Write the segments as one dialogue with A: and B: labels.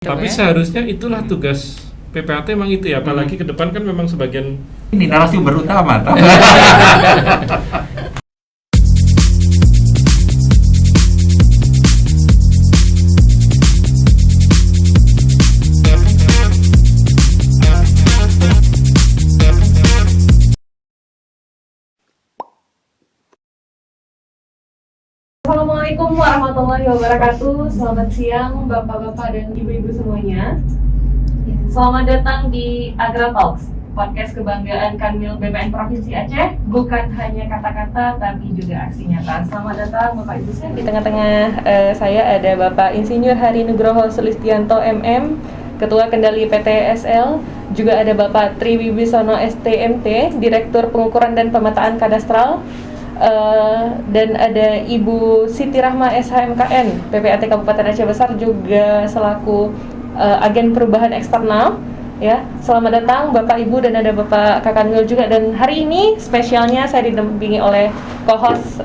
A: Tapi seharusnya itulah tugas PPAT memang itu ya, apalagi ke depan kan memang sebagian
B: ini narasumber utama toh.
C: Assalamualaikum warahmatullahi wabarakatuh. Selamat siang Bapak-bapak dan Ibu-ibu semuanya. Selamat datang di Agra Talks, podcast kebanggaan Kanwil BPN Provinsi Aceh. Bukan hanya kata-kata tapi juga aksi nyata. Selamat datang Bapak Ibu sekalian. Di tengah-tengah saya ada Bapak Insinyur Hari Nugroho Sulistianto MM, Ketua Kendali PTSL. Juga ada Bapak Tri Wibisono STMT, Direktur Pengukuran dan Pemetaan Kadastral. Dan ada Ibu Siti Rahma SHMKN PPAT Kabupaten Aceh Besar, juga selaku agen perubahan eksternal ya. Selamat datang Bapak Ibu, dan ada Bapak Kakanwil juga. Dan hari ini spesialnya saya didampingi oleh co-host,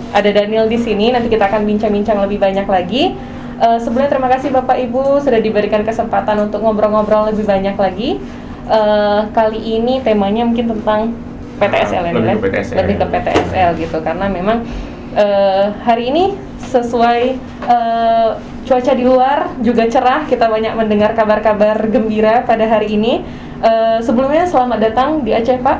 C: ada Daniel di sini. Nanti kita akan bincang-bincang lebih banyak lagi. Sebelumnya terima kasih Bapak Ibu sudah diberikan kesempatan untuk ngobrol-ngobrol lebih banyak lagi. Kali ini temanya mungkin tentang PTSL
B: Lebih ke
C: lebih ke PTSL gitu, karena memang hari ini sesuai cuaca di luar juga cerah, kita banyak mendengar kabar-kabar gembira pada hari ini. Sebelumnya selamat datang di Aceh Pak.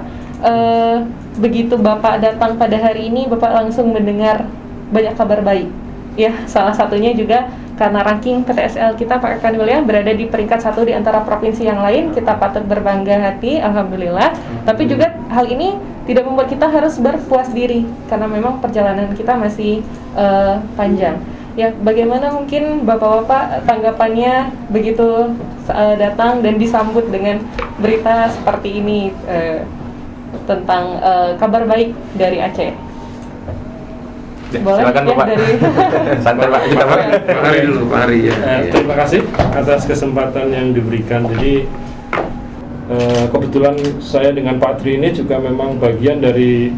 C: Begitu Bapak datang pada hari ini, Bapak langsung mendengar banyak kabar baik. Ya, salah satunya juga karena ranking PTSL kita Pak Kanwil ya berada di peringkat 1 di antara provinsi yang lain. Kita patut berbangga hati, alhamdulillah. Tapi juga hal ini tidak membuat kita harus berpuas diri, karena memang perjalanan kita masih panjang. Ya, bagaimana mungkin Bapak-bapak tanggapannya begitu datang dan disambut dengan berita seperti ini tentang kabar baik dari Aceh? Boleh,
B: silakan
C: ya,
B: Bapak.
C: dari
B: Santai Pak, kita Pak Hari dulu, Pak Hari ya.
A: terima kasih atas kesempatan yang diberikan. Jadi kebetulan saya dengan Pak Tri ini juga memang bagian dari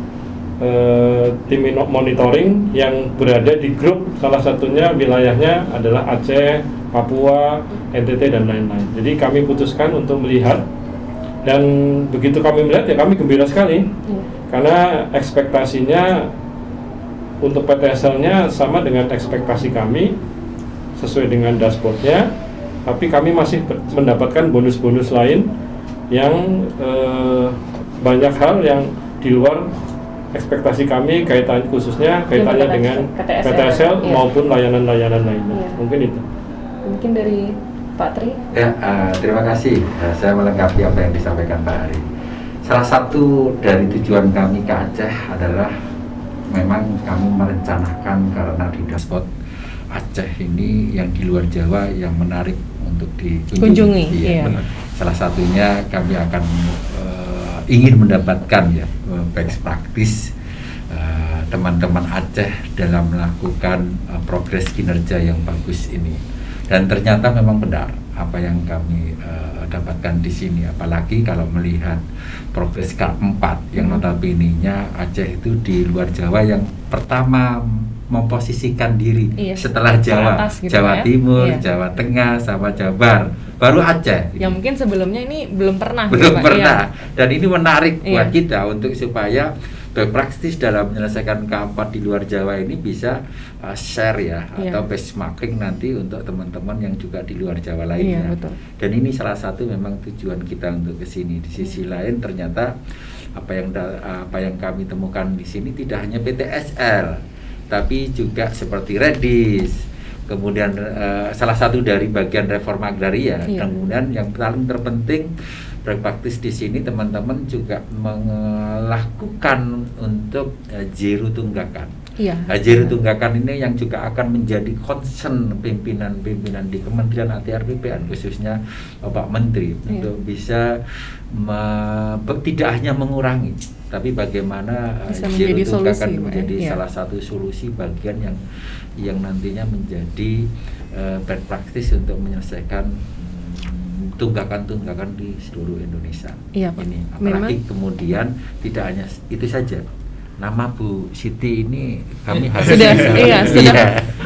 A: tim monitoring yang berada di grup, salah satunya wilayahnya adalah Aceh, Papua, NTT dan lain-lain. Jadi kami putuskan untuk melihat, dan begitu kami melihat ya kami gembira sekali, karena ekspektasinya untuk PTSL-nya sama dengan ekspektasi kami, sesuai dengan dashboard-nya, tapi kami masih mendapatkan bonus-bonus lain yang banyak hal yang di luar ekspektasi kami, khususnya kaitannya dengan PTSL
C: iya,
A: maupun layanan-layanan lainnya.
C: Iya.
A: Mungkin itu.
C: Mungkin dari Pak Tri.
B: Ya, terima kasih. Saya melengkapi apa yang disampaikan Pak Hari. Salah satu dari tujuan kami ke Aceh adalah memang kami merencanakan, karena di dashboard Aceh ini yang di luar Jawa yang menarik untuk dikunjungi.
C: Iya.
B: Benar. Salah satunya kami akan ingin mendapatkan ya best practice teman-teman Aceh dalam melakukan progres kinerja yang bagus ini. Dan ternyata memang benar apa yang kami dapatkan di sini, apalagi kalau melihat progres K4 yang notabene-nya Aceh itu di luar Jawa yang pertama memposisikan diri, setelah Jawa,
C: atas, gitu
B: Jawa
C: ya?
B: Timur,
C: Iya.
B: Jawa Tengah, sama Jabar, baru Aceh.
C: Ya mungkin sebelumnya ini belum pernah.
B: Belum
C: Pak.
B: pernah.
C: Iya.
B: Dan ini menarik buat
C: Iya.
B: kita untuk supaya best practice dalam menyelesaikan K4 di luar Jawa ini bisa share ya,
C: Iya.
B: atau benchmarking nanti untuk teman-teman yang juga di luar Jawa lainnya.
C: Iya, betul.
B: Dan ini salah satu memang tujuan kita untuk kesini. Di sisi lain ternyata apa yang kami temukan di sini tidak hanya PTSL, tapi juga seperti Redis, kemudian salah satu dari bagian reforma agraria.
C: Iya.
B: Kemudian yang paling terpenting praktis di sini teman-teman juga melakukan untuk zero tunggakan.
C: Iya.
B: Zero tunggakan ini yang juga akan menjadi concern pimpinan-pimpinan di Kementerian ATR BPN, khususnya Bapak Menteri, untuk bisa tidak hanya mengurangi, tapi bagaimana
C: bisa
B: zero
C: menjadi
B: tunggakan
C: solusi,
B: menjadi
C: iya.
B: salah satu solusi bagian yang nantinya menjadi best practice untuk menyelesaikan tunggakan-tunggakan di seluruh Indonesia.
C: Iya, Pak.
B: Ini apalagi kemudian tidak hanya itu saja. Nama Bu Siti ini kami harus
C: sudah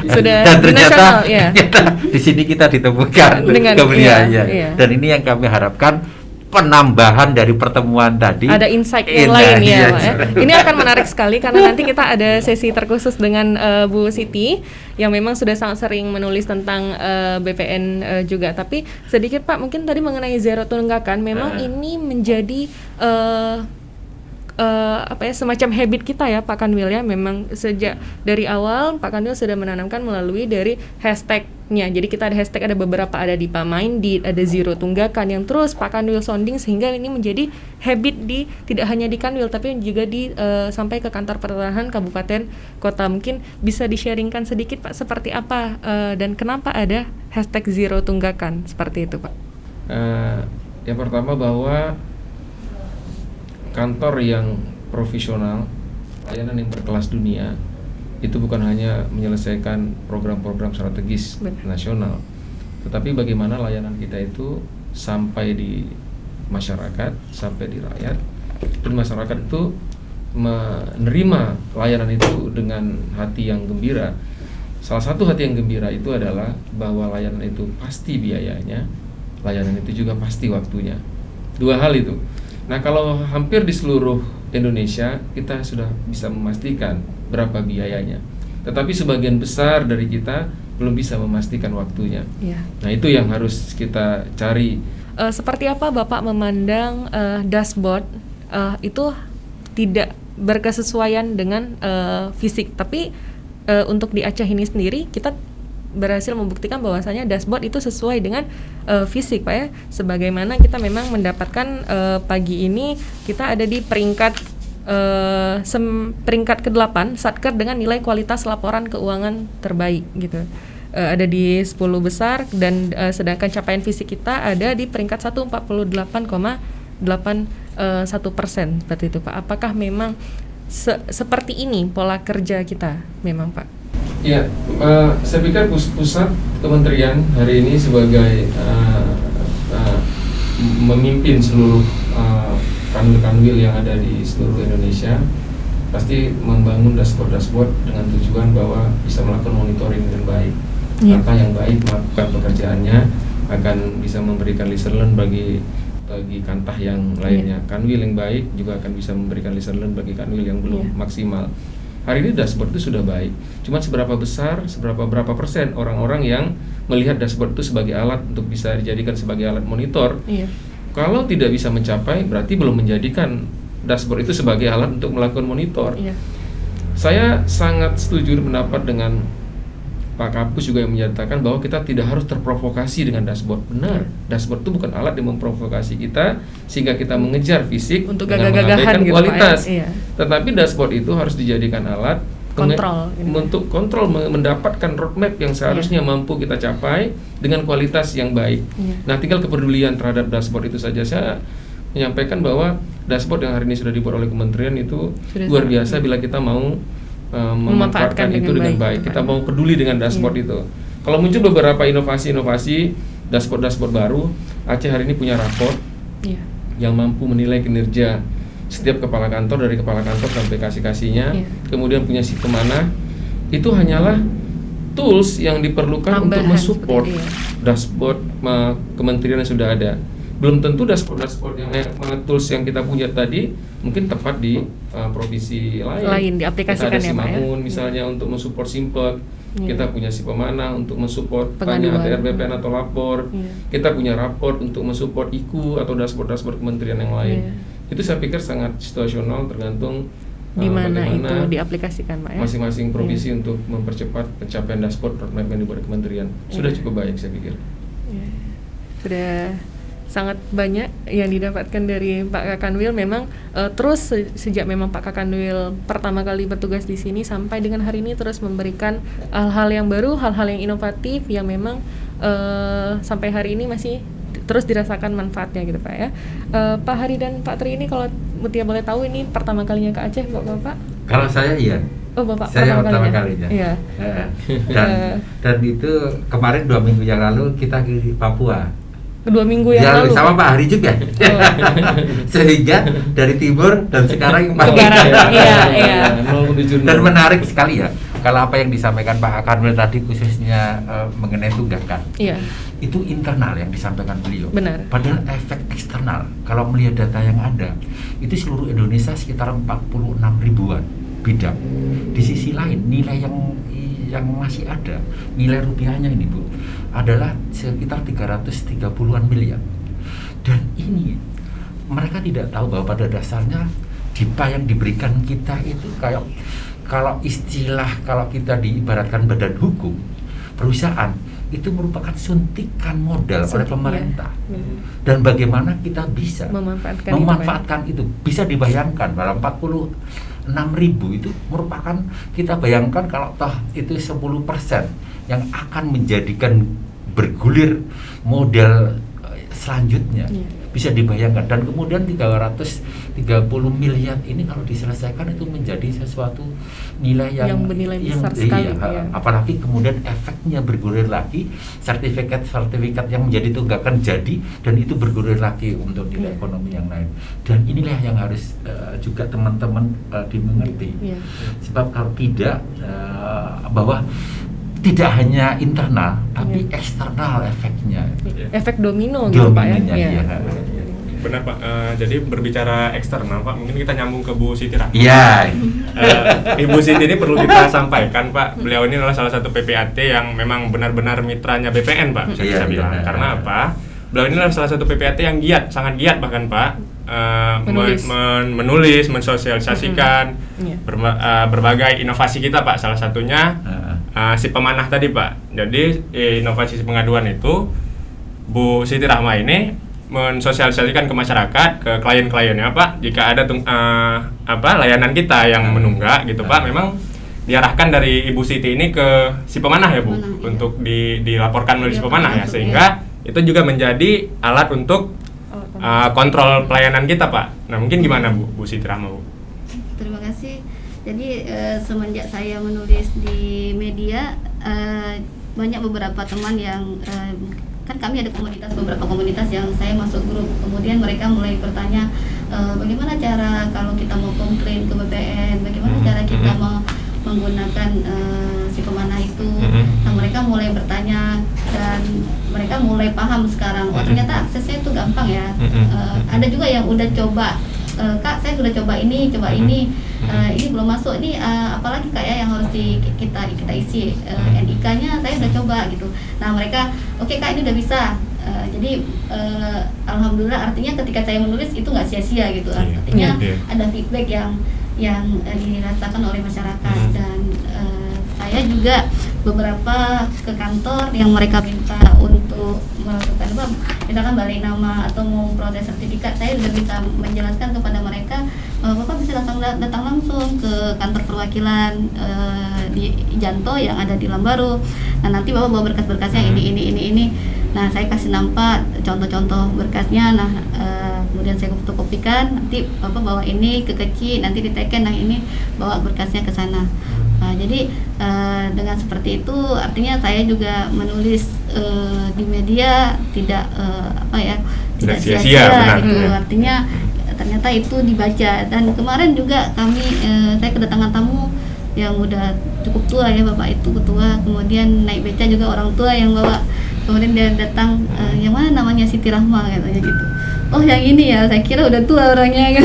C: Sudah
B: Dan ternyata,
C: nasional, ya.
B: ternyata di sini kita ditemukan
C: Dengan-
B: kemudian
C: iya,
B: ya.
C: iya.
B: Dan ini yang kami harapkan penambahan dari pertemuan tadi.
C: Ada insight yang
B: Iya,
C: lain
B: iya,
C: ya, Pak, ya. Ini akan menarik sekali karena nanti kita ada sesi terkhusus dengan Bu Siti yang memang sudah sangat sering menulis tentang BPN juga. Tapi sedikit Pak, mungkin tadi mengenai zero tunggakan, memang ini menjadi semacam habit kita ya Pak Kanwil ya. Memang sejak dari awal Pak Kanwil sudah menanamkan melalui dari hashtagnya. Jadi kita ada hashtag, ada beberapa, ada di Pamindit, ada zero tunggakan yang terus Pak Kanwil sounding, sehingga ini menjadi habit di tidak hanya di Kanwil tapi juga di sampai ke kantor pertanahan kabupaten kota. Mungkin bisa di-sharingkan sedikit Pak seperti apa dan kenapa ada hashtag zero tunggakan seperti itu Pak?
D: Yang pertama bahwa kantor yang profesional, layanan yang berkelas dunia, itu bukan hanya menyelesaikan program-program strategis nasional, tetapi bagaimana layanan kita itu sampai di masyarakat, sampai di rakyat, dan masyarakat itu menerima layanan itu dengan hati yang gembira. Salah satu hati yang gembira itu adalah bahwa layanan itu pasti biayanya, layanan itu juga pasti waktunya. Dua hal itu. Nah, kalau hampir di seluruh Indonesia kita sudah bisa memastikan berapa biayanya, tetapi sebagian besar dari kita belum bisa memastikan waktunya.
C: Ya.
D: Nah, itu yang harus kita cari.
C: Seperti apa Bapak memandang dashboard itu tidak berkesesuaian dengan fisik, tapi untuk di Aceh ini sendiri kita berhasil membuktikan bahwasanya dashboard itu sesuai dengan fisik Pak ya. Sebagaimana kita memang mendapatkan pagi ini kita ada di peringkat peringkat ke-8 Satker dengan nilai kualitas laporan keuangan terbaik gitu. Ada di 10 besar dan sedangkan capaian fisik kita ada di peringkat 148,81% seperti itu Pak. Apakah memang seperti ini pola kerja kita memang Pak?
D: Ya, saya pikir pusat kementerian hari ini sebagai memimpin seluruh kanwil-kanwil yang ada di seluruh Indonesia pasti membangun dashboard dengan tujuan bahwa bisa melakukan monitoring dengan baik. Kantah yang baik melakukan pekerjaannya akan bisa memberikan lesson learn bagi kantah yang lainnya. Kanwil yang baik juga akan bisa memberikan lesson learn bagi kanwil yang belum maksimal. Hari ini dashboard itu sudah baik. Cuman seberapa berapa persen orang-orang yang melihat dashboard itu sebagai alat untuk bisa dijadikan sebagai alat monitor. Kalau tidak bisa mencapai, berarti belum menjadikan dashboard itu sebagai alat untuk melakukan monitor. Saya sangat setuju pendapat dengan Pak Kapus juga yang menyatakan bahwa kita tidak harus terprovokasi dengan dashboard. Benar, dashboard itu bukan alat yang memprovokasi kita sehingga kita mengejar fisik
C: untuk
D: dengan
C: gagah-gagahan
D: mengabaikan
C: gitu,
D: kualitas.
C: Pak, ya?
D: Tetapi dashboard itu harus dijadikan alat
C: kontrol
D: untuk kontrol, mendapatkan roadmap yang seharusnya mampu kita capai dengan kualitas yang baik. Nah, tinggal kepedulian terhadap dashboard itu saja. Saya menyampaikan bahwa dashboard yang hari ini sudah dibuat oleh kementerian itu sudah luar biasa bila kita mau memanfaatkan itu dengan baik. Kita mau peduli dengan dashboard itu. Kalau muncul beberapa inovasi-inovasi dashboard baru, Aceh hari ini punya raport yang mampu menilai kinerja setiap kepala kantor, dari kepala kantor sampai kasih-kasihnya, kemudian punya si kemana. Itu hanyalah tools yang diperlukan untuk mensupport dashboard kementerian yang sudah ada. Belum tentu dashboard yang tools yang kita punya tadi mungkin tepat di provinsi lain.
C: Diaplikasikan
D: kita ada
C: ya Pak ya.
D: Misalnya untuk mensupport Simpek, kita punya si Pemana untuk mensupport tanya ATR BPN atau lapor. Kita punya raport untuk mensupport IKU atau dashboard kementerian yang lain. Itu saya pikir sangat situasional, tergantung
C: di mana itu diaplikasikan Pak ya.
D: Masing-masing provinsi untuk mempercepat pencapaian dashboard roadmap yang dibuat kementerian. Sudah cukup baik saya pikir.
C: Sudah sangat banyak yang didapatkan dari Pak Kakanwil. Memang terus sejak memang Pak Kakanwil pertama kali bertugas di sini sampai dengan hari ini terus memberikan hal-hal yang baru, hal-hal yang inovatif yang memang sampai hari ini masih terus dirasakan manfaatnya gitu Pak ya. Pak Hari dan Pak Tri ini kalau Mutia boleh tahu ini pertama kalinya ke Aceh Bapak?
B: Kalau saya iya.
C: Oh Bapak
B: saya pertama kalinya.
C: Iya.
B: Dan itu kemarin 2 minggu yang lalu kita ke Papua.
C: 2 minggu yang lalu
B: sama Pak Hari juga. Sehingga dari timur dan sekarang ke
C: barat. Iya.
B: Dan menarik sekali ya. Kalau apa yang disampaikan Pak Kanwil tadi khususnya mengenai tunggakan,
C: Iya.
B: itu internal yang disampaikan beliau.
C: Benar.
B: Padahal efek eksternal, kalau melihat data yang ada, itu seluruh Indonesia sekitar 46 ribuan bidang. Di sisi lain, nilai yang masih ada, nilai rupiahnya ini Bu, adalah sekitar 330-an miliar. Dan ini mereka tidak tahu bahwa pada dasarnya DIPA yang diberikan kita itu kayak, kalau kita diibaratkan badan hukum perusahaan, itu merupakan suntikan modal oleh pemerintah. Dan bagaimana kita bisa memanfaatkan itu, bisa dibayangkan dalam 46.000 itu merupakan, kita bayangkan kalau toh itu 10% yang akan menjadikan bergulir modal selanjutnya, bisa dibayangkan. Dan kemudian 330 miliar ini kalau diselesaikan itu menjadi sesuatu nilai yang
C: bernilai besar sekali.
B: Apalagi kemudian efeknya bergulir lagi, sertifikat yang menjadi tunggakan jadi, dan itu bergulir lagi untuk nilai ekonomi yang lain. Dan inilah yang harus juga teman-teman dimengerti. Sebab kalau tidak, bahwa tidak hanya internal, tapi eksternal efeknya.
C: Efek domino gitu Pak ya.
B: Iya.
E: Benar Pak, jadi berbicara eksternal Pak, mungkin kita nyambung ke Bu Siti Rahma.
B: Iya.
E: Ibu Siti ini perlu kita sampaikan Pak, beliau ini adalah salah satu PPAT yang memang benar-benar mitranya BPN Pak, bisa kita bilang. Karena apa? Beliau ini adalah salah satu PPAT yang giat, sangat giat bahkan Pak, menulis, mensosialisasikan berbagai inovasi kita Pak. Salah satunya si pemanah tadi Pak. Jadi inovasi si pengaduan itu Bu Siti Rahma ini mensosialisasikan ke masyarakat, ke klien-kliennya Pak, jika ada layanan kita yang menunggak gitu Pak, memang diarahkan dari Ibu Siti ini ke si pemanah ya Bu, untuk dilaporkan melalui si pemanah ya, sehingga itu juga menjadi alat untuk kontrol pelayanan kita Pak. Nah mungkin gimana Bu Siti Rahma Bu?
F: Terima kasih. Jadi semenjak saya menulis di media, banyak beberapa teman yang kan kami ada beberapa komunitas yang saya masuk grup, kemudian mereka mulai bertanya bagaimana cara kalau kita mau komplain ke BPN, bagaimana cara kita menggunakan si pemanah itu. Nah mereka mulai bertanya dan mereka mulai paham sekarang, oh ternyata aksesnya itu gampang ya. Ada juga yang udah coba, Kak saya sudah coba ini ini belum masuk, ini apalagi Kak ya yang harus kita isi, NIK-nya saya udah coba gitu. Nah mereka oke Kak ini udah bisa. Jadi alhamdulillah, artinya ketika saya menulis itu nggak sia-sia gitu. Artinya ada feedback yang dirasakan oleh masyarakat. Dan saya juga beberapa ke kantor yang mereka minta untuk melakukan misalkan balik nama atau mau proses sertifikat, saya sudah bisa menjelaskan kepada mereka, Bapak bisa datang langsung ke kantor perwakilan di Janto yang ada di Lambaru. Nah nanti Bapak bawa berkas-berkasnya ini. Nah saya kasih nampak contoh-contoh berkasnya. Nah kemudian saya fotokopikan, nanti Bapak bawa ini ke Keci, nanti diteken, nah ini bawa berkasnya ke sana. Jadi dengan seperti itu artinya saya juga menulis di media tidak tidak sia-sia gitu. Artinya ternyata itu dibaca. Dan kemarin juga saya kedatangan tamu yang udah cukup tua ya, Bapak itu ketua, kemudian naik beca juga orang tua yang bawa, kemudian dia datang, yang mana namanya Siti Rahma katanya gitu. Oh yang ini ya, saya kira udah tua orangnya kan.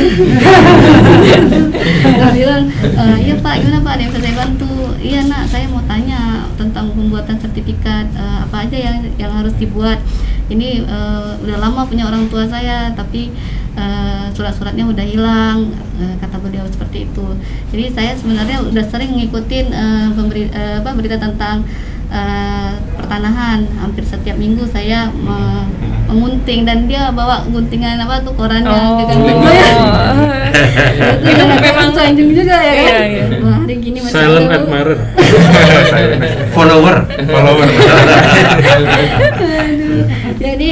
F: Dia bilang, iya Pak, gimana Pak, ada yang bisa saya bantu? Iya nak, saya mau tanya tentang pembuatan sertifikat, apa aja yang harus dibuat. Ini udah lama punya orang tua saya, tapi surat-suratnya udah hilang, kata beliau seperti itu. Jadi saya sebenarnya udah sering ngikutin berita tentang pertanahan. Hampir setiap minggu saya mengunting, dan dia bawa guntingan korannya ke kantor. Itu memang sanjung juga ya kan. Wah, hari gini masih
A: silent admirer.
B: follower.
F: Jadi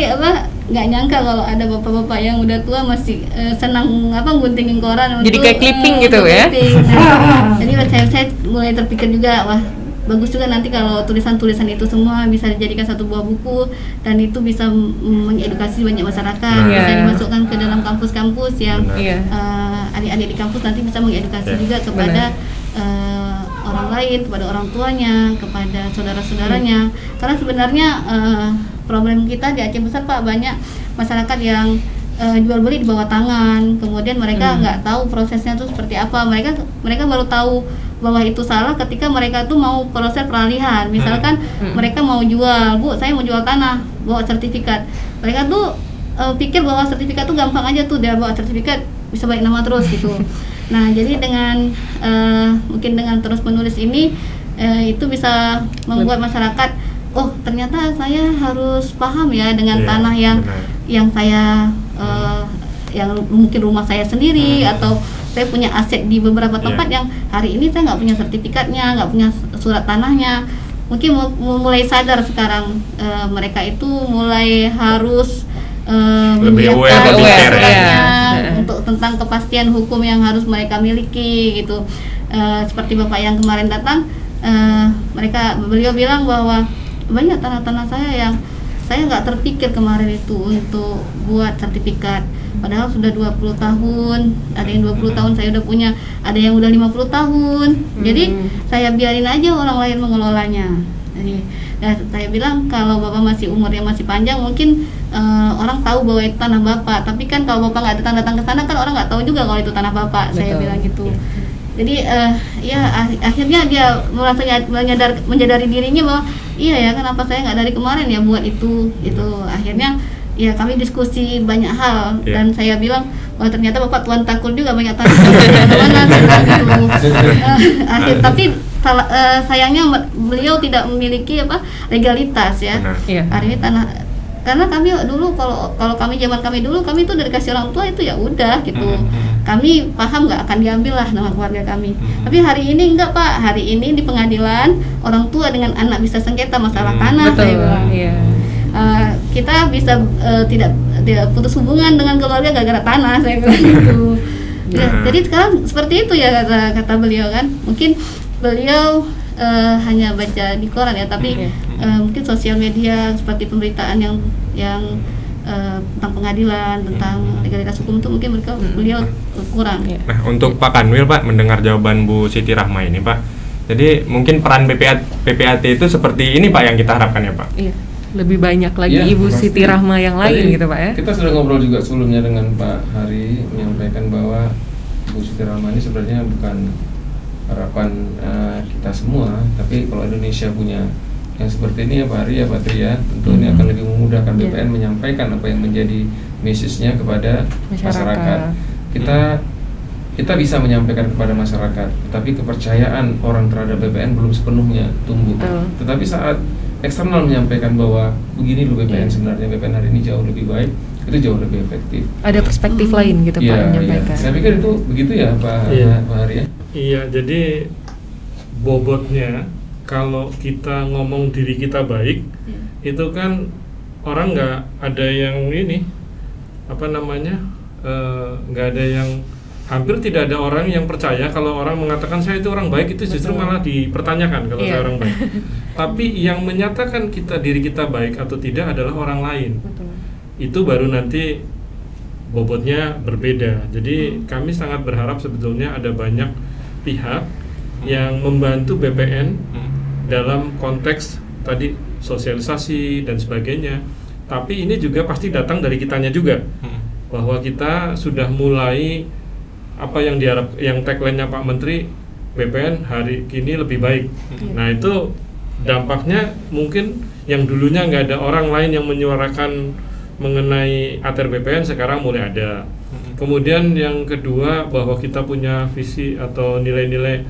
F: nggak nyangka kalau ada bapak-bapak yang udah tua masih senang guntingin koran.
C: Jadi kayak clipping gitu ya.
F: Nah, jadi saya mulai terpikir juga, wah bagus juga nanti kalau tulisan-tulisan itu semua bisa dijadikan satu buah buku, dan itu bisa mengedukasi banyak masyarakat, bisa dimasukkan ke dalam kampus-kampus yang adik-adik di kampus nanti bisa mengedukasi juga kepada orang lain, kepada orang tuanya, kepada saudara-saudaranya. Karena sebenarnya problem kita di Aceh Besar Pak, banyak masyarakat yang jual beli di bawah tangan, kemudian mereka nggak tahu prosesnya itu seperti apa. Mereka baru tahu bahwa itu salah ketika mereka tuh mau proses peralihan. Misalkan mereka mau jual, Bu, saya mau jual tanah, bawa sertifikat. Mereka tuh pikir bahwa sertifikat tuh gampang aja tuh, dia bawa sertifikat bisa balik nama terus gitu. Nah, jadi dengan mungkin dengan terus menulis ini itu bisa membuat masyarakat, oh ternyata saya harus paham ya dengan tanah yang saya yang mungkin rumah saya sendiri atau saya punya aset di beberapa tempat yang hari ini saya nggak punya sertifikatnya, nggak punya surat tanahnya. Mungkin mulai sadar sekarang mereka itu mulai harus
E: lebih aware
F: untuk tentang kepastian hukum yang harus mereka miliki gitu. Seperti Bapak yang kemarin datang, beliau bilang bahwa banyak tanah-tanah saya yang saya nggak terpikir kemarin itu untuk buat sertifikat, padahal sudah 20 tahun, ada yang 20 tahun saya udah punya, ada yang udah 50 tahun. Jadi saya biarin aja orang lain mengelolanya. Jadi saya bilang kalau Bapak masih umurnya masih panjang, mungkin orang tahu bahwa itu tanah Bapak, tapi kan kalau Bapak nggak datang ke sana kan orang nggak tahu juga kalau itu tanah Bapak. Betul. Saya bilang gitu. Jadi akhirnya dia merasa menyadari dirinya bahwa iya ya, kenapa saya nggak dari kemarin ya buat itu. Akhirnya ya kami diskusi banyak hal dan saya bilang wah ternyata Bapak tuan takul juga banyak tanah mana gitu. Tapi sayangnya beliau tidak memiliki legalitas ya. Hari ini tanah, karena kami dulu kalau kami zaman kami dulu, kami itu dari kasih orang tua itu ya udah gitu. Kami paham nggak akan diambil lah nama keluarga kami. Tapi hari ini enggak Pak, hari ini di pengadilan orang tua dengan anak bisa sengketa masalah tanah. Betul. Saya bilang. Kita bisa tidak putus hubungan dengan keluarga gara-gara tanah, saya bilang gitu. Jadi sekarang seperti itu ya kata beliau kan. Mungkin beliau hanya baca di koran ya, tapi mungkin sosial media seperti pemberitaan yang tentang pengadilan, tentang legalitas hukum itu mungkin beliau kurang.
E: Nah, untuk Pak Kanwil Pak, mendengar jawaban Bu Siti Rahma ini Pak, jadi mungkin peran PPAT itu seperti ini Pak yang kita harapkan ya Pak? Iya,
G: lebih banyak lagi Ibu Siti Rahma yang lain gitu Pak ya?
D: Kita sudah ngobrol juga sebelumnya dengan Pak Hari, menyampaikan bahwa Bu Siti Rahma ini sebenarnya bukan harapan kita semua, tapi kalau Indonesia punya yang seperti ini ya Pak Hari ya Pak Tri ya, tentu ini akan lebih memudahkan BPN menyampaikan apa yang menjadi message-nya kepada masyarakat. Kita bisa menyampaikan kepada masyarakat, tapi kepercayaan orang terhadap BPN belum sepenuhnya tumbuh. Tetapi saat eksternal menyampaikan bahwa begini loh BPN sebenarnya, BPN hari ini jauh lebih baik, itu jauh lebih efektif.
G: Ada perspektif lain gitu Pak yang menyampaikan.
D: Saya pikir itu begitu ya Pak Hari ya.
A: Iya, jadi bobotnya kalau kita ngomong diri kita baik, itu kan orang nggak ada yang ini, nggak ada yang, hampir tidak ada orang yang percaya kalau orang mengatakan saya itu orang baik, itu justru malah dipertanyakan kalau saya orang baik. Tapi yang menyatakan diri kita baik atau tidak adalah orang lain. Itu baru nanti bobotnya berbeda. Jadi kami sangat berharap sebetulnya ada banyak pihak yang membantu BPN dalam konteks tadi sosialisasi dan sebagainya. Tapi ini juga pasti datang dari kitanya juga, bahwa kita sudah mulai apa yang diharap, yang tagline-nya Pak Menteri, BPN hari ini lebih baik. Nah itu dampaknya mungkin yang dulunya nggak ada orang lain yang menyuarakan mengenai ATR BPN, sekarang mulai ada. Kemudian yang kedua, bahwa kita punya visi atau nilai-nilai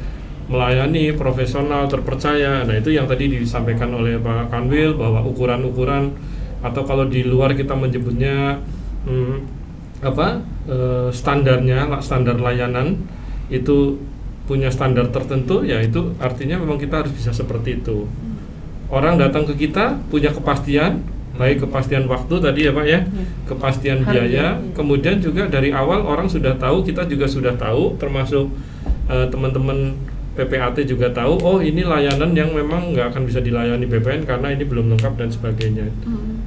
A: melayani, profesional, terpercaya. Nah itu yang tadi disampaikan oleh Pak Kanwil, bahwa ukuran-ukuran atau kalau di luar kita menyebutnya standar layanan itu punya standar tertentu, ya itu artinya memang kita harus bisa seperti itu. Orang datang ke kita punya kepastian, baik kepastian waktu tadi ya Pak ya, kepastian biaya, kemudian juga dari awal orang sudah tahu, kita juga sudah tahu, termasuk teman-teman PPAT juga tahu, oh ini layanan yang memang nggak akan bisa dilayani BPN karena ini belum lengkap dan sebagainya.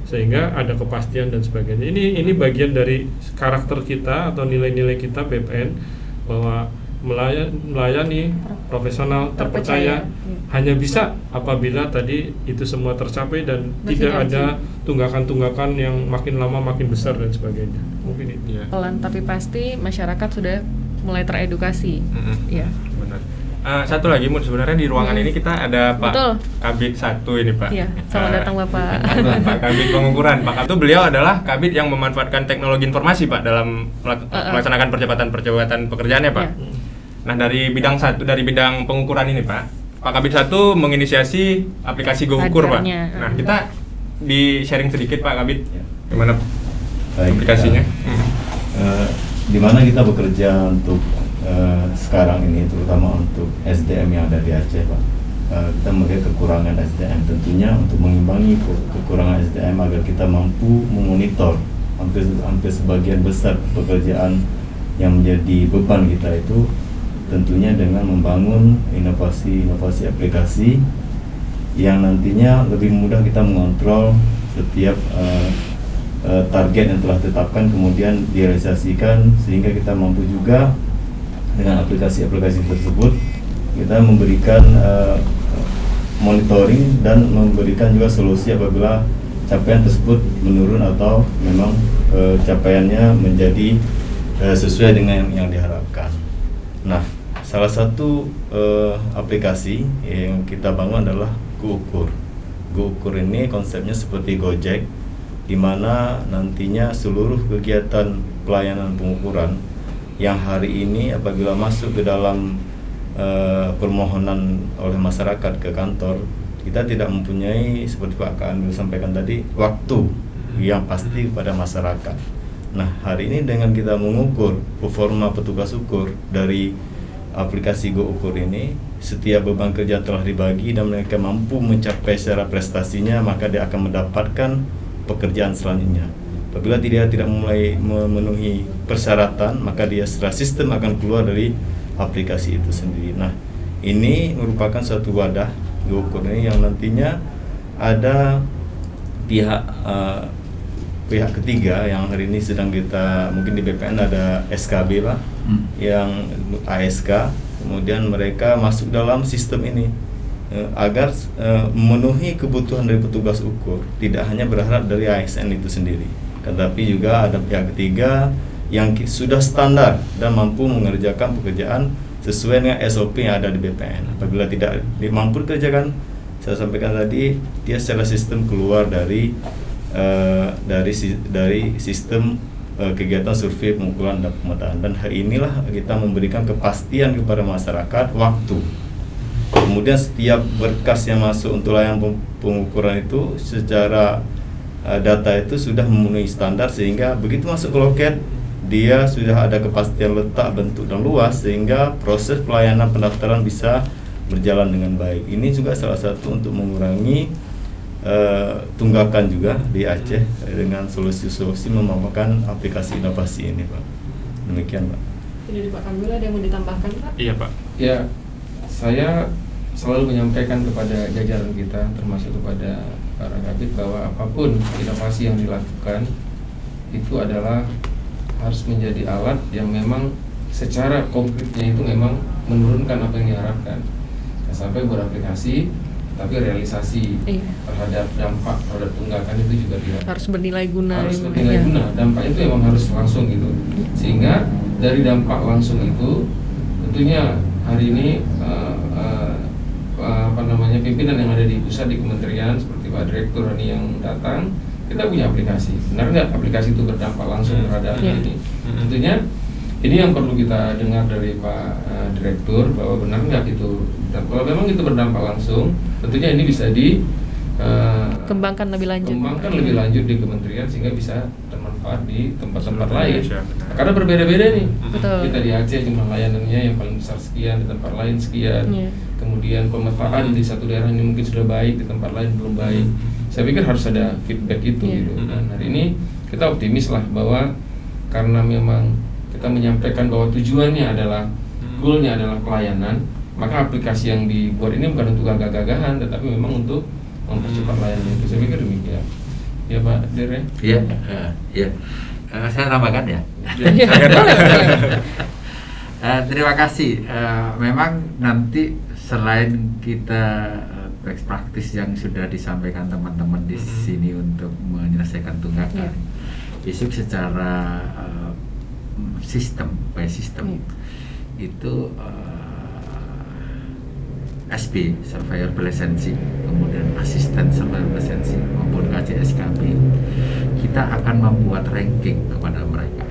A: Sehingga ada kepastian dan sebagainya. Ini bagian dari karakter kita atau nilai-nilai kita BPN, bahwa melayani profesional, terpercaya. Hanya bisa apabila tadi itu semua tercapai dan tidak ada tunggakan-tunggakan yang makin lama makin besar dan sebagainya. Mungkin itu.
G: Pelan tapi pasti masyarakat sudah mulai teredukasi. Ya.
E: Benar. Satu lagi, sebenarnya di ruangan ini kita ada Pak Kabid 1 ini Pak.
G: Iya, selamat datang Bapak.
E: Pak Kabid pengukuran. Pak Kabid itu beliau adalah Kabid yang memanfaatkan teknologi informasi Pak dalam melaksanakan percepatan pekerjaannya Pak. Nah dari bidang pengukuran ini Pak Kabid 1 menginisiasi aplikasi GoUkur Pak. Nah kita di sharing sedikit Pak Kabid, gimana aplikasinya?
H: Di mana kita bekerja untuk sekarang ini, terutama untuk SDM yang ada di Aceh Pak. Kita melihat kekurangan SDM, tentunya untuk mengimbangi kekurangan SDM agar kita mampu memonitor hampir sebagian besar pekerjaan yang menjadi beban kita itu, tentunya dengan membangun inovasi aplikasi yang nantinya lebih mudah kita mengontrol setiap target yang telah ditetapkan kemudian direalisasikan, sehingga kita mampu juga dengan aplikasi-aplikasi tersebut kita memberikan monitoring dan memberikan juga solusi apabila capaian tersebut menurun atau memang capaiannya menjadi sesuai dengan yang diharapkan. Nah, salah satu aplikasi yang kita bangun adalah GoUkur. GoUkur ini konsepnya seperti Gojek, di mana nantinya seluruh kegiatan pelayanan pengukuran yang hari ini apabila masuk ke dalam permohonan oleh masyarakat ke kantor, kita tidak mempunyai seperti Pak Kanwil sampaikan tadi waktu yang pasti kepada masyarakat. Nah, hari ini dengan kita mengukur performa petugas ukur dari aplikasi GoUkur ini, setiap beban kerja telah dibagi dan mereka mampu mencapai secara prestasinya, maka dia akan mendapatkan pekerjaan selanjutnya. Apabila dia tidak mulai memenuhi persyaratan, maka dia secara sistem akan keluar dari aplikasi itu sendiri. Nah, ini merupakan suatu wadah GoUkur ini yang nantinya ada pihak ketiga yang hari ini sedang kita, mungkin di BPN ada SKB Pak, yang ASK, kemudian mereka masuk dalam sistem ini agar memenuhi kebutuhan dari petugas ukur, tidak hanya berharap dari ASN itu sendiri, tetapi juga ada pihak ketiga yang sudah standar dan mampu mengerjakan pekerjaan sesuai dengan SOP yang ada di BPN. Apabila tidak mampu dikerjakan, saya sampaikan tadi, dia secara sistem keluar dari sistem kegiatan survei pengukuran dan pemetaan. Dan hal inilah kita memberikan kepastian kepada masyarakat waktu. Kemudian setiap berkas yang masuk untuk layanan pengukuran itu secara data itu sudah memenuhi standar, sehingga begitu masuk ke loket dia sudah ada kepastian letak, bentuk dan luas, sehingga proses pelayanan pendaftaran bisa berjalan dengan baik. Ini juga salah satu untuk mengurangi tunggakan juga di Aceh dengan solusi-solusi memamerkan aplikasi inovasi ini Pak. Demikian Pak.
C: Dari Pak Kamil ada yang mau ditambahkan Pak?
E: Iya Pak.
D: Ya, saya selalu menyampaikan kepada jajaran kita, termasuk kepada para kabit, bahwa apapun inovasi yang dilakukan itu adalah harus menjadi alat yang memang secara konkretnya itu memang menurunkan apa yang diharapkan. Nah, sampai beraplikasi, tapi realisasi terhadap dampak terhadap tunggakan itu juga
G: harus bernilai guna.
D: Harus bernilai guna. Dampak itu memang harus langsung gitu. Sehingga dari dampak langsung itu tentunya hari ini pimpinan yang ada di pusat di kementerian seperti Pak Direktur ini yang datang, kita punya aplikasi. Benar nggak aplikasi itu berdampak langsung terhadap ini? Tentunya ini yang perlu kita dengar dari Pak Direktur, bahwa benar nggak itu. Dan kalau memang itu berdampak langsung, tentunya ini bisa
G: kembangkan lebih lanjut
D: di kementerian sehingga bisa bermanfaat di tempat-tempat lain. Karena berbeda-beda nih.
G: Betul.
D: Kita di Aceh jumlah layanannya yang paling besar sekian, di tempat lain sekian. Kemudian pemetaan di satu daerah ini mungkin sudah baik, di tempat lain belum baik. Saya pikir harus ada feedback itu gitu. Dan hari ini kita optimis lah bahwa karena memang kita menyampaikan bahwa tujuannya adalah goalnya adalah pelayanan, maka aplikasi yang dibuat ini bukan untuk gagah-gagahan, tetapi memang untuk mempercepat layanan itu. Saya pikir demikian. Ya Pak Dire?
B: Iya, iya. Saya tambahkan ya. Terima kasih. Memang nanti selain kita best practice yang sudah disampaikan teman-teman di sini untuk menyelesaikan tunggakan, besok secara sistem itu SB surveyor lisensi, kemudian asisten surveyor lisensi maupun KJSKB, kita akan membuat ranking kepada mereka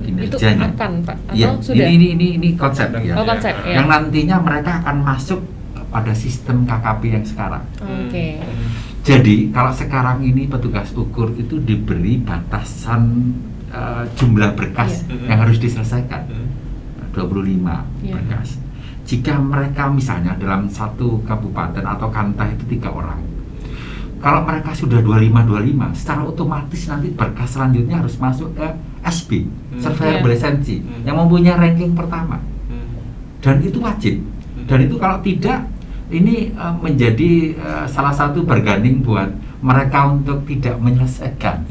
B: kinerjanya.
G: Itu akan Pak? Atau
B: Ya,
G: sudah?
B: ini konsep ya.
G: Oh, konsep, ya.
B: Yang nantinya mereka akan masuk pada sistem KKP yang sekarang.
G: Oke.
B: Jadi kalau sekarang ini petugas ukur itu diberi batasan jumlah berkas yang harus diselesaikan, 25 berkas. Jika mereka misalnya dalam satu kabupaten atau kantah itu 3 orang, kalau mereka sudah 25, secara otomatis nanti berkas selanjutnya harus masuk ke SB, surveyor berlisensi, yang mempunyai ranking pertama. Dan itu wajib. Dan itu kalau tidak, ini menjadi salah satu bargaining buat mereka untuk tidak menyelesaikan,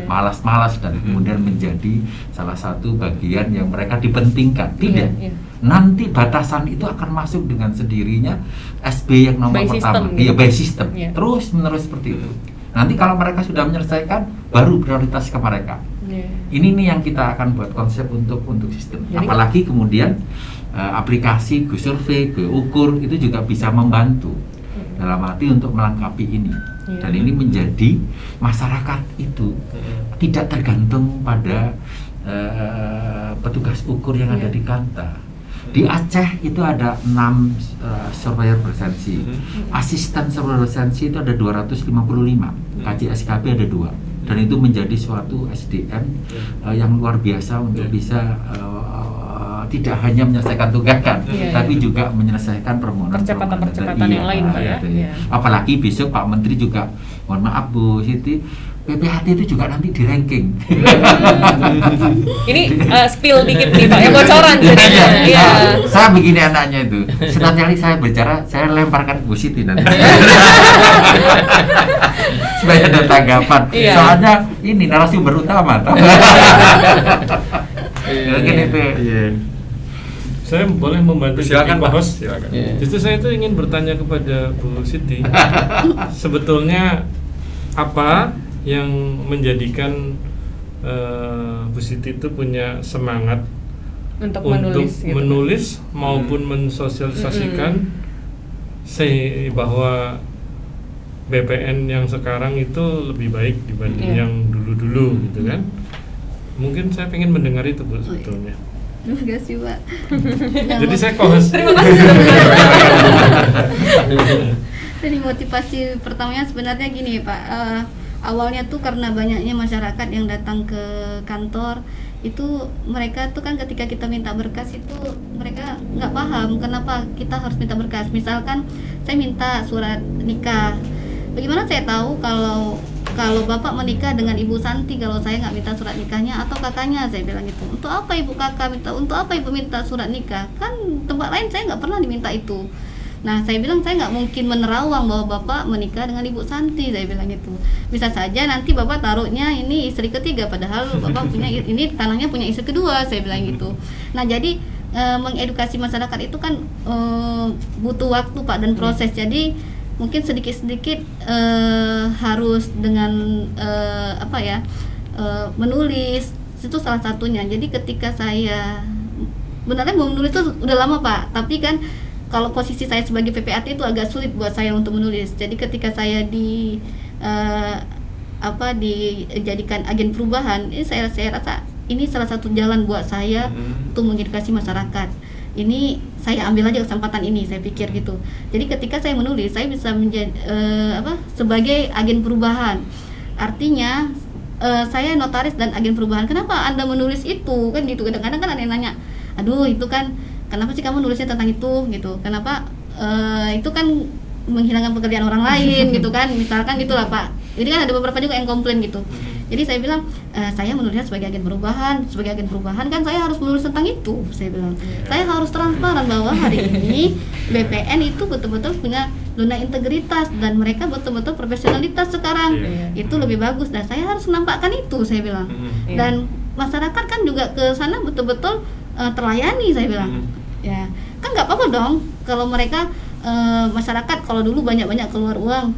B: malas-malas, dan kemudian menjadi salah satu bagian yang mereka dipentingkan. Tidak, nanti batasan itu akan masuk dengan sendirinya SB yang nomor pertama, by system, terus menerus seperti itu. Nanti kalau mereka sudah menyelesaikan, baru prioritas ke mereka. Ini nih yang kita akan buat konsep untuk sistem. Jadi, apalagi kemudian aplikasi Go Survey, Go Ukur itu juga bisa membantu dalam arti untuk melengkapi ini. Dan ini menjadi masyarakat itu tidak tergantung pada petugas ukur yang ada di Kanta. Di Aceh itu ada 6 surveyor berlisensi, asisten surveyor berlisensi itu ada 255, KJSKB ada 2, dan itu menjadi suatu SDM yang luar biasa untuk bisa tidak hanya menyelesaikan tunggakan, tapi juga menyelesaikan permohonan
G: yang lain, Pak, ya.
B: Apalagi besok Pak Menteri juga, mohon maaf Bu Siti, PPHT itu juga nanti di ranking.
G: Ini spill dikit nih Pak, yang bocoran jadinya. Iya.
B: Saya begini anaknya itu, setiap kali saya bicara, saya lemparkan Bu Siti nanti. Supaya ada tanggapan. Soalnya ini narasumber utama. Mungkin itu.
A: Saya boleh membantu.
E: Silakan Pak.
A: Host.
E: Silakan.
A: Justru saya itu ingin bertanya kepada Bu Siti, sebetulnya apa yang menjadikan Bu Siti itu punya semangat
G: untuk menulis
A: maupun mensosialisasikan bahwa BPN yang sekarang itu lebih baik dibanding yang dulu-dulu gitu kan? Mungkin saya ingin mendengar itu Bu sebetulnya.
F: Terima kasih Pak.
A: Jadi saya kohos.
G: Terima kasih sudah
F: Jadi motivasi pertamanya sebenarnya gini Pak, awalnya tuh karena banyaknya masyarakat yang datang ke kantor, itu mereka tuh kan ketika kita minta berkas itu mereka nggak paham kenapa kita harus minta berkas. Misalkan saya minta surat nikah, bagaimana saya tahu kalau Bapak menikah dengan Ibu Santi kalau saya nggak minta surat nikahnya, atau kakaknya? Saya bilang gitu. Untuk apa Ibu kakak minta? Untuk apa Ibu minta surat nikah? Kan tempat lain saya nggak pernah diminta itu. Nah, saya bilang saya nggak mungkin menerawang bahwa Bapak menikah dengan Ibu Santi, saya bilang gitu. Bisa saja nanti Bapak taruhnya ini istri ketiga, padahal Bapak punya ini tanahnya punya istri kedua, saya bilang gitu. Nah, jadi mengedukasi masyarakat itu kan butuh waktu Pak dan proses. Jadi mungkin sedikit-sedikit harus dengan menulis, itu salah satunya. Jadi ketika saya benarnya mau menulis itu udah lama Pak, tapi kan kalau posisi saya sebagai PPAT itu agak sulit buat saya untuk menulis. Jadi ketika saya dijadikan agen perubahan, ini saya rasa ini salah satu jalan buat saya untuk mengedukasi masyarakat. Ini saya ambil aja kesempatan ini, saya pikir gitu. Jadi ketika saya menulis, saya bisa menjadi sebagai agen perubahan. Artinya saya notaris dan agen perubahan. Kenapa Anda menulis itu? Kan gitu. Kadang-kadang kan ada yang nanya, aduh itu kan kenapa sih kamu nulisnya tentang itu gitu? Kenapa itu kan menghilangkan pekerjaan orang lain gitu kan? Misalkan gitulah Pak. Jadi kan ada beberapa juga yang komplain gitu. Jadi saya bilang saya menulisnya sebagai agen perubahan. Sebagai agen perubahan kan saya harus menulis tentang itu. Saya bilang saya harus transparan bahwa hari ini BPN itu betul-betul punya zona integritas dan mereka betul-betul profesionalitas sekarang. Itu lebih bagus dan saya harus menampakkan itu, saya bilang. Dan masyarakat kan juga ke sana betul-betul terlayani, saya bilang. Ya, kan nggak apa-apa dong kalau mereka masyarakat kalau dulu banyak-banyak keluar uang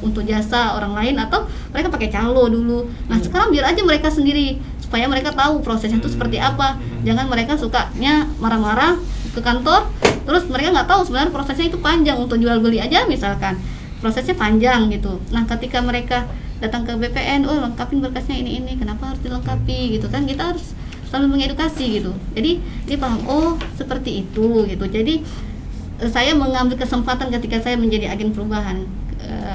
F: untuk jasa orang lain atau mereka pakai calo dulu. Nah sekarang biar aja mereka sendiri supaya mereka tahu prosesnya itu seperti apa. Jangan mereka sukanya marah-marah ke kantor, terus mereka nggak tahu sebenarnya prosesnya itu panjang. Untuk jual beli aja misalkan prosesnya panjang gitu. Nah ketika mereka datang ke BPN, oh lengkapin berkasnya ini, kenapa harus dilengkapi gitu kan, kita harus selalu mengedukasi gitu. Jadi dia paham, oh seperti itu gitu. Jadi saya mengambil kesempatan ketika saya menjadi agen perubahan,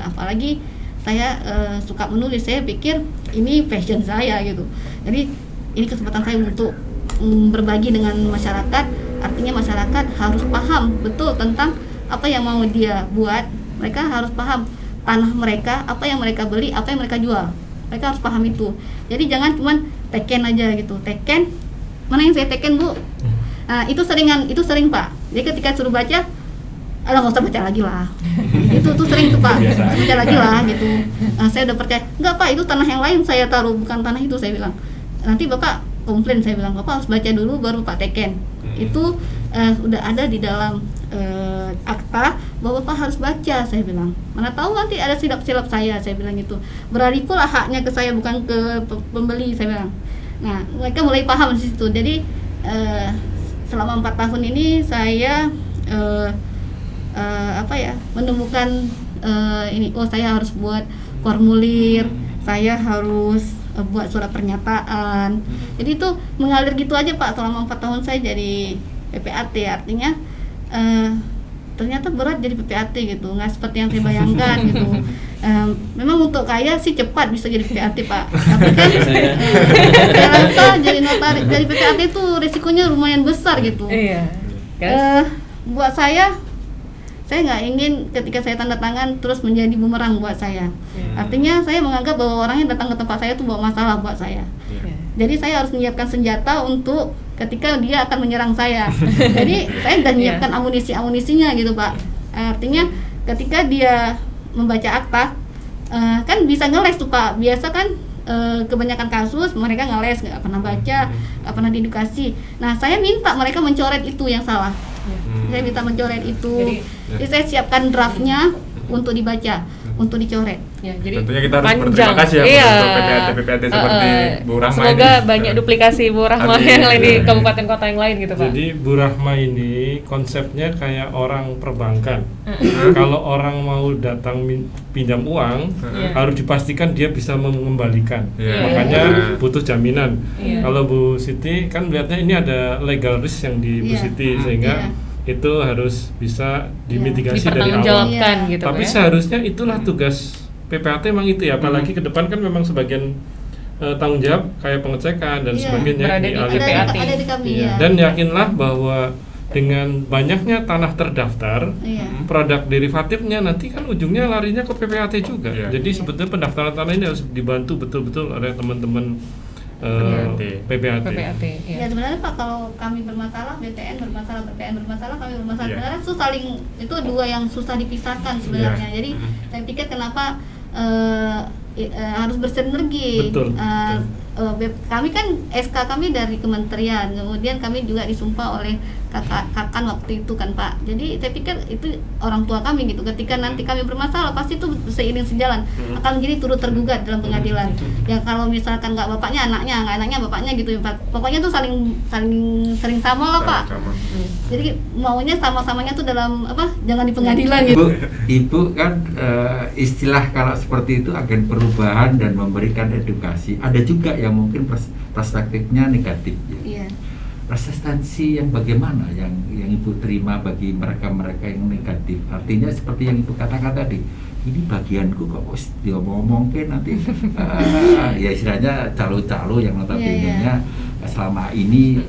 F: apalagi saya suka menulis, saya pikir ini passion saya gitu. Jadi ini kesempatan saya untuk berbagi dengan masyarakat. Artinya masyarakat harus paham betul tentang apa yang mau dia buat. Mereka harus paham tanah mereka, apa yang mereka beli, apa yang mereka jual. Mereka harus paham itu. Jadi jangan cuman teken aja gitu. Teken, mana yang saya teken Bu? Nah, itu sering Pak. Jadi ketika suruh baca, nggak usah baca lagi lah. itu sering tuh Pak. Baca lagi lah gitu. Nah, saya udah percaya. Enggak Pak, itu tanah yang lain saya taruh, bukan tanah itu, saya bilang. Nanti Bapak komplain, saya bilang. Bapak harus baca dulu baru Pak teken. Itu udah ada di dalam akta bahwa Bapak harus baca, saya bilang. Mana tahu nanti ada silap-silap saya bilang gitu. Beralih pula haknya ke saya, bukan ke pembeli, saya bilang. Nah, mereka mulai paham di situ. Jadi selama 4 tahun ini saya menemukan ini, saya harus buat formulir, saya harus buat surat pernyataan. Jadi itu mengalir gitu aja Pak selama 4 tahun saya jadi PPAT. Artinya ternyata berat jadi PPAT gitu, nggak seperti yang saya bayangkan gitu. Memang untuk kaya sih cepat bisa jadi PPAT Pak, tapi kan saya rasa jadi notaris, jadi PPAT itu risikonya lumayan besar gitu. Buat saya nggak ingin ketika saya tanda tangan terus menjadi bumerang buat saya. Artinya saya menganggap bahwa orang yang datang ke tempat saya itu bawa masalah buat saya. Jadi saya harus menyiapkan senjata untuk ketika dia akan menyerang saya. Jadi saya sudah menyiapkan amunisinya gitu Pak. Artinya ketika dia membaca akta, kan bisa ngeles tuh Pak. Biasa kan kebanyakan kasus mereka ngeles, nggak pernah baca, nggak pernah diedukasi. Nah saya minta mereka mencoret itu yang salah. Saya minta mencoret itu. Jadi saya siapkan draftnya untuk dibaca, untuk dicoret.
G: Ya, jadi
E: tentunya kita harus berterima kasih ya untuk PPAT seperti Bu Rahma.
G: Semoga banyak duplikasi Bu Rahma yang lain di kabupaten kota yang lain gitu Pak.
A: Jadi Bu Rahma ini konsepnya kayak orang perbankan. Kalau orang mau datang pinjam uang, harus dipastikan dia bisa mengembalikan. Makanya butuh jaminan. Kalau Bu Siti kan melihatnya ini ada legal risk yang di Bu Siti, sehingga itu harus bisa dimitigasi dari awal.
G: Gitu,
A: tapi seharusnya itulah tugas PPAT memang itu ya, apalagi ke depan kan memang sebagian tanggung jawab kayak pengecekan dan sebagainya
G: di PPAT.
F: Ada di kami,
A: Dan yakinlah bahwa dengan banyaknya tanah terdaftar, produk derivatifnya nanti kan ujungnya larinya ke PPAT juga. Jadi sebetulnya pendaftaran tanah ini harus dibantu betul-betul oleh teman-teman PPAT.
F: Ya sebenarnya Pak, kalau kami bermasalah, BPN bermasalah, kami bermasalah. Sebenarnya itu saling, itu dua yang susah dipisahkan sebenarnya. Jadi saya pikir kenapa harus bersinergi.
A: Betul.
F: Kami kan SK kami dari kementerian, kemudian kami juga disumpah oleh kakan waktu itu kan Pak. Jadi saya pikir itu orang tua kami gitu. Ketika nanti kami bermasalah pasti itu seiring sejalan akan jadi turut tergugat dalam pengadilan. Ya kalau misalkan nggak bapaknya anaknya, nggak anaknya bapaknya gitu ya Pak. Pokoknya tuh saling sering sama lah Pak. Jadi maunya sama-samanya tuh dalam jangan di pengadilan gitu.
B: Ibu kan istilah kalau seperti itu agen perubahan dan memberikan edukasi. Ada juga yang mungkin perspektifnya negatif ya. Resistensi yang bagaimana yang Ibu terima bagi mereka-mereka yang negatif? Artinya seperti yang Ibu katakan tadi, ini bagianku kok diomongin nanti ya istilahnya calo-calo yang notabene-nya selama ini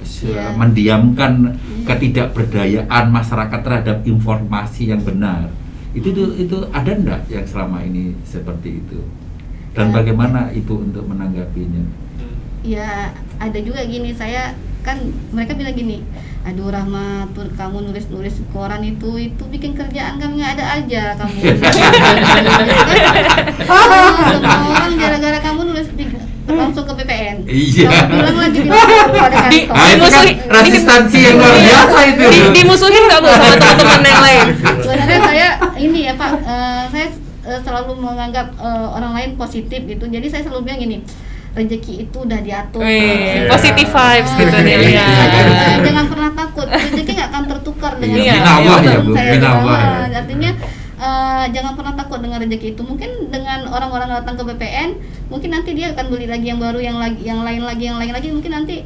B: mendiamkan ketidakberdayaan masyarakat terhadap informasi yang benar. Itu ada enggak yang selama ini seperti itu? Dan bagaimana Ibu untuk menanggapinya?
F: Ya ada juga gini, saya kan mereka bilang gini, aduh Rahma tuh kamu nulis koran itu bikin kerjaan kami nggak ada aja kamu. Semua orang gara-gara kamu nulis langsung ke PPN.
B: Iya.
F: Kalau bilang lagi pada kantor.
G: Dimusuhin.
B: Resistansi yang luar biasa itu.
G: Dimusuhin nggak Bu sama teman-teman yang lain?
F: Sebenarnya saya ini ya Pak, saya selalu menganggap orang lain positif gitu. Jadi saya selalu bilang gini, rezeki itu udah diatur.
G: Positive vibes gitu nih.
F: Jangan pernah takut, rezeki nggak akan tertukar dengan
B: minallah ya Bu,
F: saya
B: minallah ya.
F: Artinya jangan pernah takut dengan rezeki itu. Mungkin dengan orang-orang datang ke BPN, mungkin nanti dia akan beli lagi yang baru, yang lain lagi. Mungkin nanti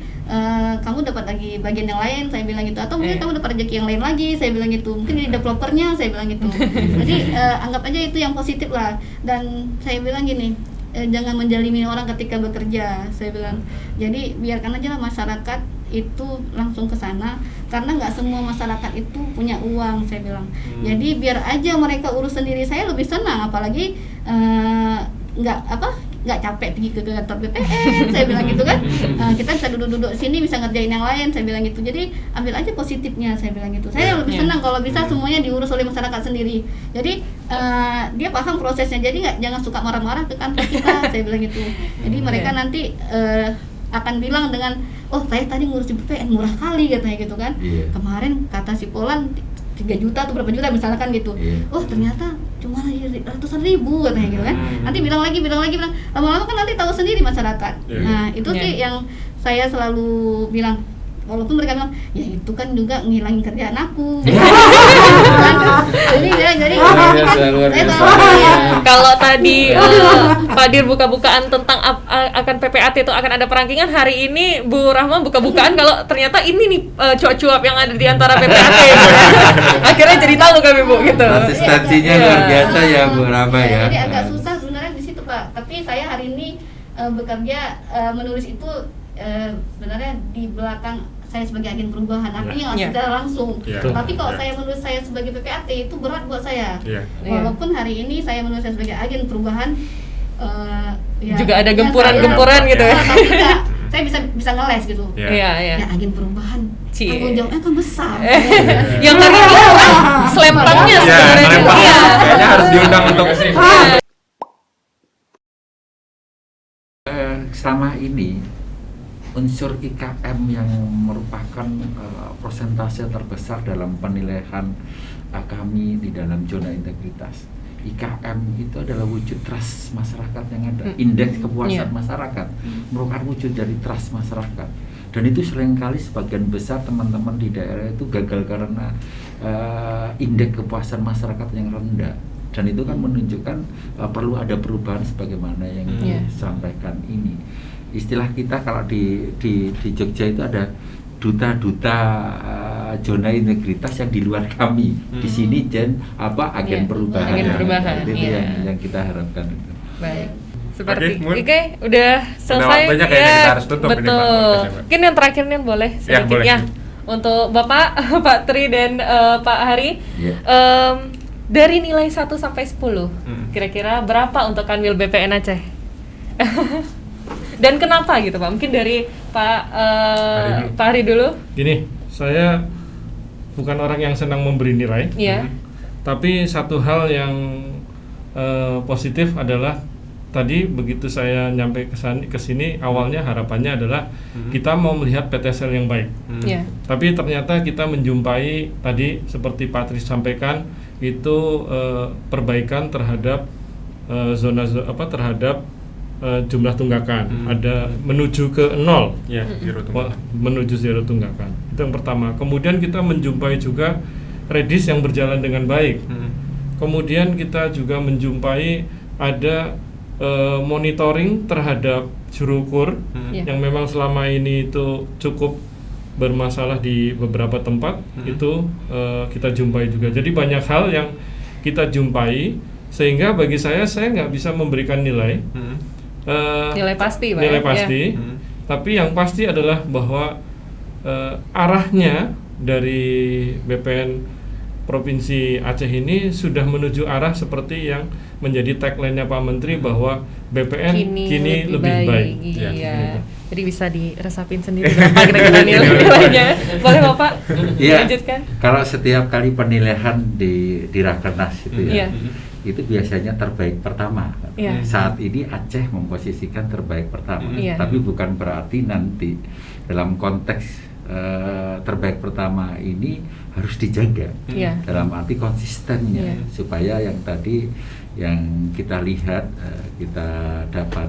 F: kamu dapat lagi bagian yang lain, saya bilang gitu. Atau mungkin kamu dapat rezeki yang lain lagi, saya bilang gitu. Mungkin ini developernya, saya bilang gitu. Jadi anggap aja itu yang positif lah. Dan saya bilang gini, jangan menjalimi orang ketika bekerja, saya bilang. Jadi biarkan aja lah masyarakat itu langsung ke sana, karena nggak semua masyarakat itu punya uang, saya bilang. Jadi biar aja mereka urus sendiri, saya lebih senang. Apalagi nggak capek pergi ke kantor BPN, saya bilang gitu kan. Kita bisa duduk-duduk sini, bisa ngerjain yang lain, saya bilang gitu. Jadi ambil aja positifnya, saya bilang gitu. Saya lebih senang kalau bisa semuanya diurus oleh masyarakat sendiri. Jadi dia paham prosesnya, jadi jangan suka marah-marah ke kantor kita, saya bilang gitu. Jadi mereka nanti akan bilang dengan, oh saya tadi ngurus di BPN murah kali katanya gitu kan. Kemarin kata si Polan 3 juta atau berapa juta misalkan gitu. Oh ternyata cuma ratusan ribu katanya gitu kan. Nanti bilang lagi lama-lama kan nanti tahu sendiri masyarakat. Nah itu sih yang saya selalu bilang, walaupun mereka bilang ya itu kan juga ngilangin kerjaan aku. Jadi
G: kalau tadi Pak Dir buka-bukaan tentang akan PPAT itu akan ada perangkingan, hari ini Bu Rahma buka-bukaan kalau ternyata ini nih cuap-cuap yang ada di antara PPAT. Akhirnya jadi tahu kami Bu gitu.
B: Asistensinya luar biasa ya Bu Rahma ya.
F: Jadi agak susah sebenarnya di situ Pak. Tapi saya hari ini bekerja menulis itu sebenarnya di belakang saya sebagai agen perubahan, artinya secara langsung. Tapi kalau saya menulis saya sebagai PPAT itu berat buat saya. Walaupun hari ini saya menulis saya sebagai agen perubahan,
G: juga ada gempuran-gempuran gitu ya.
F: Tapi saya bisa ngeles gitu.
G: Ya
F: agen perubahan, tanggung jawabnya kan besar.
G: Yang tadi selempangnya sebenarnya.
E: Kayaknya harus diundang untuk
B: sama ini unsur IKM yang merupakan persentase terbesar dalam penilaian kami di dalam zona integritas. IKM itu adalah wujud trust masyarakat yang ada. Indeks kepuasan masyarakat merupakan wujud dari trust masyarakat. Dan itu seringkali sebagian besar teman-teman di daerah itu gagal karena indeks kepuasan masyarakat yang rendah. Dan itu kan menunjukkan perlu ada perubahan sebagaimana yang disampaikan ini. Istilah kita kalau di Jogja itu ada duta-duta zona integritas yang di luar kami. Di sini agen perubahan.
G: Agen perubahan.
B: Itu yang kita harapkan itu.
G: Baik. Seperti udah selesai.
E: Udah banyak ya kita harus tutup.
G: Betul. Mungkin yang terakhir nih boleh sedikit ya. Untuk Bapak, Pak Tri dan Pak Hari. Dari nilai 1 sampai 10, kira-kira berapa untuk Kanwil BPN Aceh? Dan kenapa gitu Pak? Mungkin dari Pak Hari dulu.
A: Gini, saya bukan orang yang senang memberi nilai. Tapi satu hal yang positif adalah tadi begitu saya nyampe ke sini awalnya harapannya adalah kita mau melihat PTSL yang baik. Tapi ternyata kita menjumpai tadi seperti Pak Tri sampaikan itu perbaikan terhadap terhadap jumlah tunggakan, ada menuju ke 0, menuju zero tunggakan. Itu yang pertama. Kemudian kita menjumpai juga redis yang berjalan dengan baik. Kemudian kita juga menjumpai ada monitoring terhadap juru ukur yang memang selama ini itu cukup bermasalah di beberapa tempat, itu kita jumpai juga. Jadi banyak hal yang kita jumpai sehingga bagi saya nggak bisa memberikan nilai.
G: Nilai pasti, Pak.
A: Nilai pasti. Tapi yang pasti adalah bahwa arahnya dari BPN Provinsi Aceh ini sudah menuju arah seperti yang menjadi tagline-nya Pak Menteri bahwa BPN kini lebih baik.
G: Jadi bisa diresapin sendiri berapa kira-kira nilainya. Boleh Bapak lanjutkan?
B: Kalau setiap kali penilaian di Rakernas itu itu biasanya terbaik pertama.
G: Iya.
B: Saat ini Aceh memposisikan terbaik pertama,
G: Iya.
B: tapi bukan berarti nanti dalam konteks terbaik pertama ini harus dijaga.
G: Iya.
B: Dalam arti konsistennya,
G: Iya.
B: supaya yang tadi yang kita lihat, kita dapat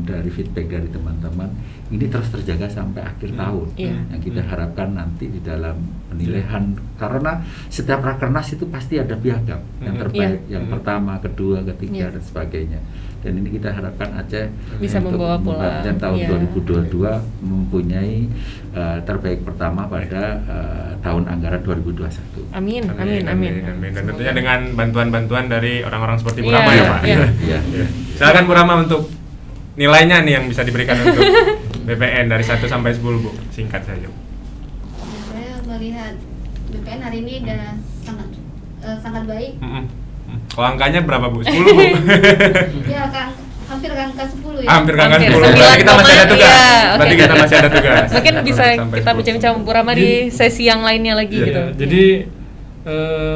B: dari feedback dari teman-teman, ini terus terjaga sampai akhir tahun.
G: Iya.
B: Yang kita harapkan nanti di dalam penilaian, karena setiap rakernas itu pasti ada piagam yang terbaik, yang pertama, kedua, ketiga, dan sebagainya. Dan ini kita harapkan Aceh
G: Bisa
B: untuk
G: membawa pulang.
B: membuat tahun
G: Iya.
B: 2022 mempunyai terbaik pertama pada tahun anggaran 2021.
G: Amin.
E: Dan tentunya dengan bantuan-bantuan dari orang-orang seperti Bu
G: Iya,
E: Rama ya Pak.
G: iya.
B: Iya.
E: Silakan Bu Rama untuk nilainya nih yang bisa diberikan untuk BPN dari 1 sampai 10 Bu, singkat saja.
F: Saya melihat BPN hari ini udah sangat baik.
E: Kalau angkanya berapa Bu? 10 Bu?
F: Ya kan hampir angka 10 ya.
E: Hampir angka
G: Hampir
E: 10. Berarti kita masih ada tugas.
G: Iya,
E: Berarti
G: oke.
E: kita masih ada tugas.
G: Mungkin bisa
E: 1 sampai
G: kita
E: 10.
G: bincang-bincang Bu Rama di sesi yang lainnya lagi
A: Iya,
G: gitu.
A: Jadi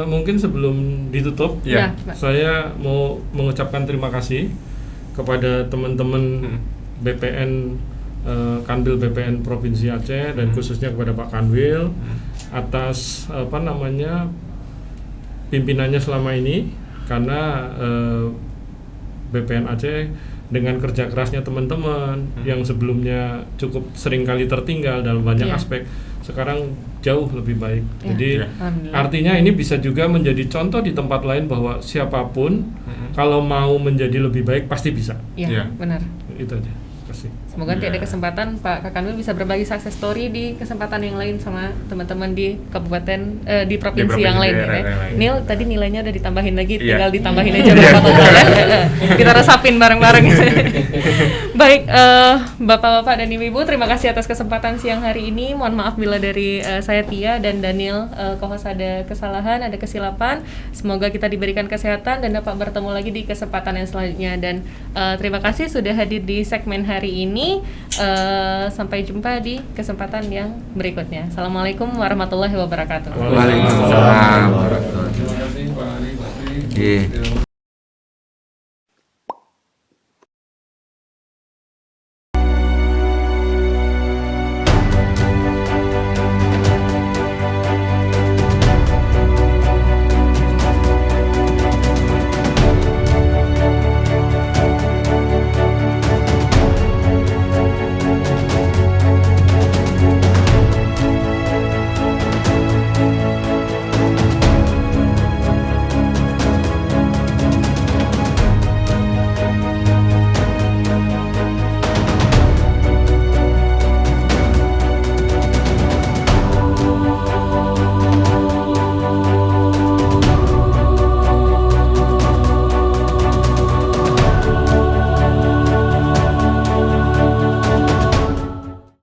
A: mungkin sebelum ditutup,
E: Iya.
G: Pak.
A: saya mau mengucapkan terima kasih kepada teman-teman BPN Kanwil BPN Provinsi Aceh dan khususnya kepada Pak Kanwil atas pimpinannya selama ini, karena BPN Aceh dengan kerja kerasnya teman-teman yang sebelumnya cukup sering kali tertinggal dalam banyak
G: Iya.
A: aspek, sekarang jauh lebih baik.
G: Iya.
A: Jadi
G: Alhamdulillah.
A: artinya ini bisa juga menjadi contoh di tempat lain bahwa siapapun kalau mau menjadi lebih baik pasti bisa.
G: Iya,
E: Iya.
G: benar.
A: Itu aja. Terima kasih.
G: Semoga nanti ada kesempatan Pak Kakanwil bisa berbagi success story di kesempatan yang lain sama teman-teman di kabupaten di provinsi yang lain.
E: daerah
G: Ya.
E: yang lain.
G: Nil tadi nilainya udah ditambahin lagi,
E: Iya.
G: tinggal ditambahin aja berapa total ya. Kita resapin bareng-bareng. Baik, Bapak-bapak dan Ibu-ibu, terima kasih atas kesempatan siang hari ini. Mohon maaf bila dari saya Tia dan Daniel co-host ada kesalahan, ada kesilapan. Semoga kita diberikan kesehatan dan dapat bertemu lagi di kesempatan yang selanjutnya. Dan terima kasih sudah hadir di segmen hari ini. Sampai jumpa di kesempatan yang berikutnya. Assalamualaikum warahmatullahi wabarakatuh.
B: Waalaikumsalam warahmatullahi
D: Terima kasih Pak Ali, Pak Tri.
B: Iya.